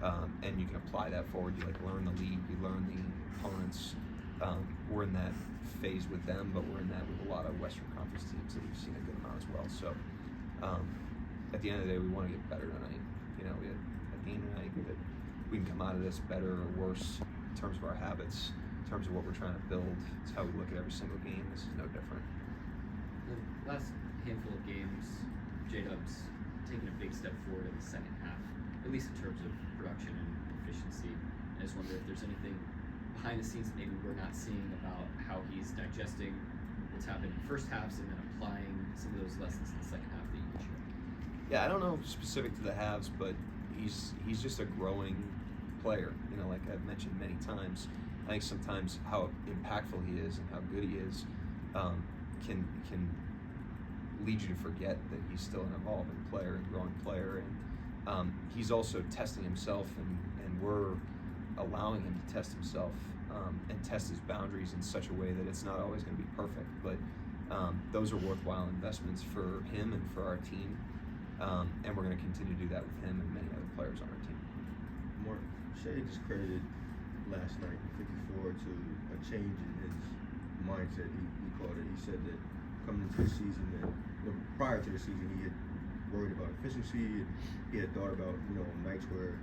and you can apply that forward. You like learn the league, you learn the opponents. We're in that phase with them, but we're in that with a lot of Western Conference teams that we've seen a good amount as well. So at the end of the day, we want to get better tonight. You know, we had a game tonight that we can come out of this better or worse in terms of our habits, in terms of what we're trying to build. It's how we look at every single game. This is no different. The last handful of games, J-Dub's taken a big step forward in the second half, at least in terms of production and efficiency. I just wonder if there's anything behind the scenes that maybe we're not seeing about how he's digesting what's happened in first halves and then applying some of those lessons in the second half that you can share. Yeah, I don't know specific to the halves, but he's just a growing player. You know, like I've mentioned many times, I think sometimes how impactful he is and how good he is can lead you to forget that he's still an evolving player and growing player. And he's also testing himself, and we're allowing him to test himself and test his boundaries in such a way that it's not always going to be perfect. But those are worthwhile investments for him and for our team. And we're going to continue to do that with him and many other players on our team. Mark, Shea just credited last night, 54, to a change in his mindset. He called it. He said that coming into the season, that prior to the season, he had worried about efficiency. And he had thought about nights where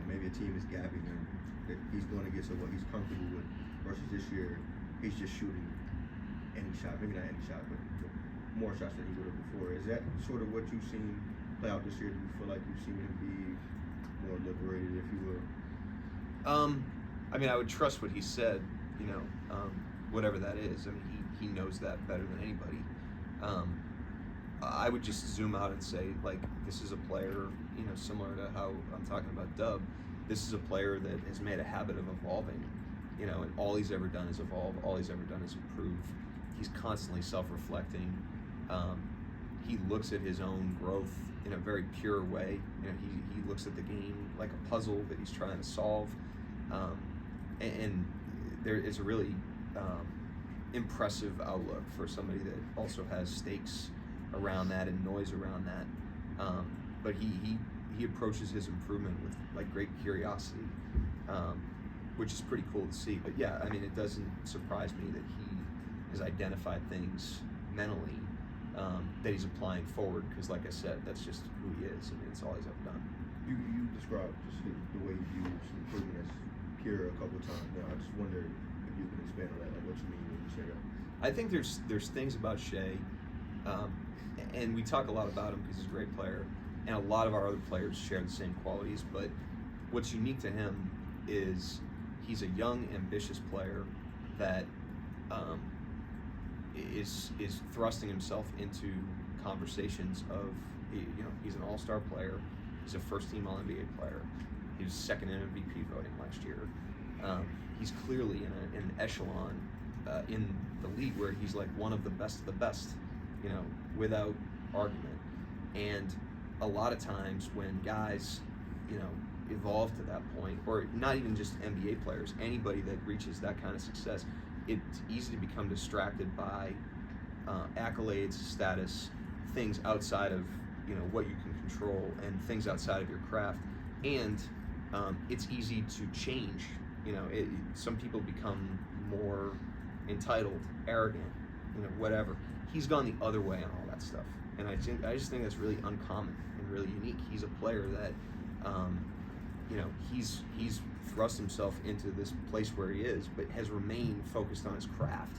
maybe a team is gapping him, that he's going to get to what he's comfortable with. Versus this year, he's just shooting any shot, maybe not any shot, but more shots than he would have before. Is that sort of what you've seen play out this year? Do you feel like you've seen him be more liberated, if you will? I mean, I would trust what he said, whatever that is. I mean, he knows that better than anybody. I would just zoom out and say, like, this is a player, similar to how I'm talking about Dub. This is a player that has made a habit of evolving, and all he's ever done is evolve. All he's ever done is improve. He's constantly self-reflecting. He looks at his own growth in a very pure way. He looks at the game like a puzzle that he's trying to solve. And there is a really impressive outlook for somebody that also has stakes around that and noise around that. But he approaches his improvement with like great curiosity, which is pretty cool to see. But yeah, I mean, it doesn't surprise me that he has identified things mentally that he's applying forward, because like I said, that's just who he is. I mean, it's all he's ever done. You described just the way you use improvement as pure a couple of times now. I just wonder if you can expand on that, like what you mean when you say that. I think there's things about Shea, and we talk a lot about him because he's a great player, and a lot of our other players share the same qualities, but what's unique to him is he's a young, ambitious player that is thrusting himself into conversations of, he's an all-star player, he's a first-team All-NBA player, he was second in MVP voting last year. He's clearly in an echelon in the league where he's like one of the best, without argument. And a lot of times when guys, evolve to that point, or not even just NBA players, anybody that reaches that kind of success, it's easy to become distracted by accolades, status, things outside of what you can control, and things outside of your craft. And it's easy to change. Some people become more entitled, arrogant, whatever. He's gone the other way on all that stuff, and I just think that's really uncommon and really unique. He's a player that he's thrust himself into this place where he is, but has remained focused on his craft.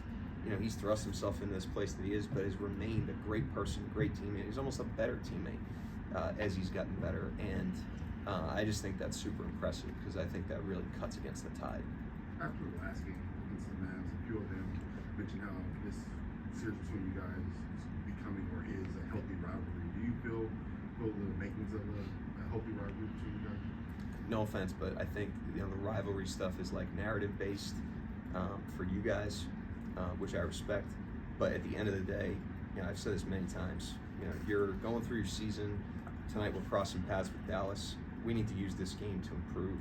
He's thrust himself into this place that he is, but has remained a great person, great teammate. He's almost a better teammate as he's gotten better, and I just think that's super impressive, because I think that really cuts against the tide. After the last game against the Mavs, a few of them mentioned how this series between you guys is becoming, or is, a healthy rivalry. Do you feel the makings of a healthy rivalry between you guys? No offense, but I think the rivalry stuff is like narrative based for you guys, which I respect. But at the end of the day, I've said this many times. You're going through your season. Tonight we're crossing paths with Dallas. We need to use this game to improve.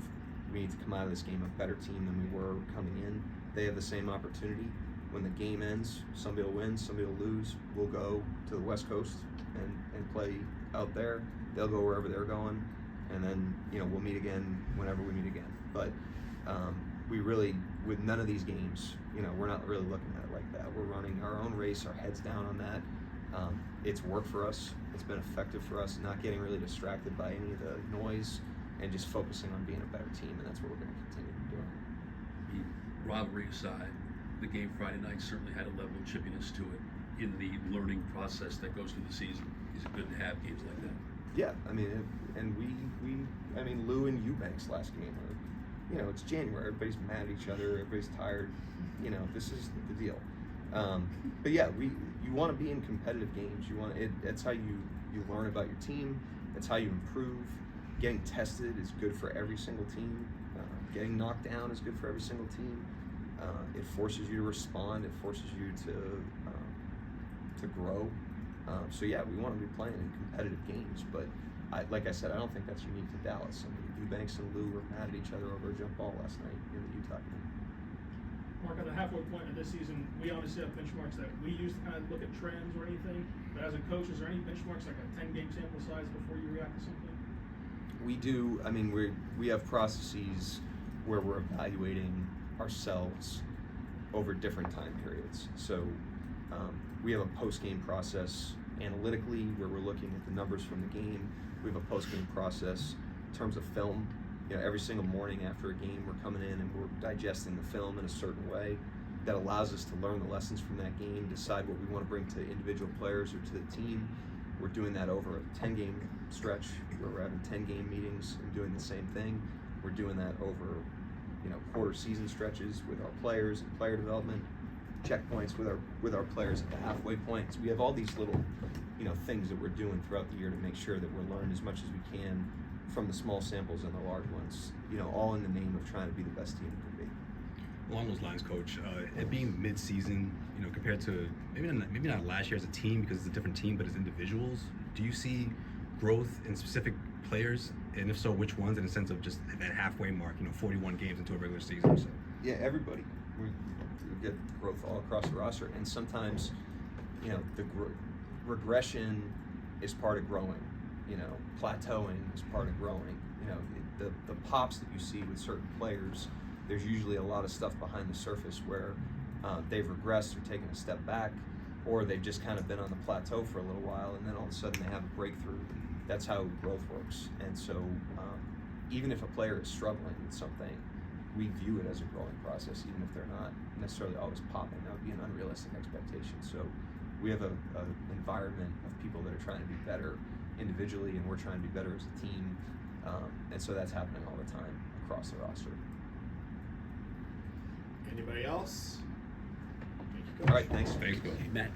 We need to come out of this game a better team than we were coming in. They have the same opportunity. When the game ends, somebody will win, somebody will lose. We'll go to the West Coast and play out there. They'll go wherever they're going, and then we'll meet again whenever we meet again. But we really, with none of these games, we're not really looking at it like that. We're running our own race, our heads down on that. It's worked for us. It's been effective for us, not getting really distracted by any of the noise and just focusing on being a better team, and that's what we're going to continue to do. The rivalry aside, the game Friday night certainly had a level of chippiness to it in the learning process that goes through the season. Is it good to have games like that? Yeah, I mean, Lou and Eubanks last game were, it's January, everybody's mad at each other, everybody's tired, this is the deal. But yeah, you want to be in competitive games. That's how you learn about your team. That's how you improve. Getting tested is good for every single team. Getting knocked down is good for every single team. It forces you to respond. It forces you to grow. So yeah, we want to be playing in competitive games. But like I said, I don't think that's unique to Dallas. I mean, Eubanks and Lou were mad at each other over a jump ball last night in the Utah game. Mark, at the halfway point of this season, we obviously have benchmarks that we use to kind of look at trends or anything. But as a coach, is there any benchmarks like a 10-game sample size before you react to something? We do. I mean, we have processes where we're evaluating ourselves over different time periods. So we have a post-game process analytically where we're looking at the numbers from the game. We have a post-game process in terms of film. Every single morning after a game, we're coming in and we're digesting the film in a certain way that allows us to learn the lessons from that game, decide what we want to bring to individual players or to the team. We're doing that over a 10-game stretch where we're having 10-game meetings and doing the same thing. We're doing that over, quarter season stretches with our players and player development, checkpoints with our players at the halfway points. We have all these little, things that we're doing throughout the year to make sure that we're learning as much as we can from the small samples and the large ones, all in the name of trying to be the best team we can be. Along those lines, Coach, it being mid-season, compared to maybe not last year as a team because it's a different team, but as individuals, do you see growth in specific players, and if so, which ones? In the sense of just that halfway mark, 41 games into a regular season or so. Yeah, everybody. We get growth all across the roster, and sometimes, the regression is part of growing. Plateauing is part of growing. The pops that you see with certain players, there's usually a lot of stuff behind the surface where they've regressed or taken a step back, or they've just kind of been on the plateau for a little while, and then all of a sudden they have a breakthrough. That's how growth works. And so even if a player is struggling with something, we view it as a growing process, even if they're not necessarily always popping. That would be an unrealistic expectation. So we have an environment of people that are trying to be better individually, and we're trying to be better as a team. And so that's happening all the time across the roster. Anybody else? Thank you, Coach. All right, thanks. Thanks, Coach. Hey, Matt,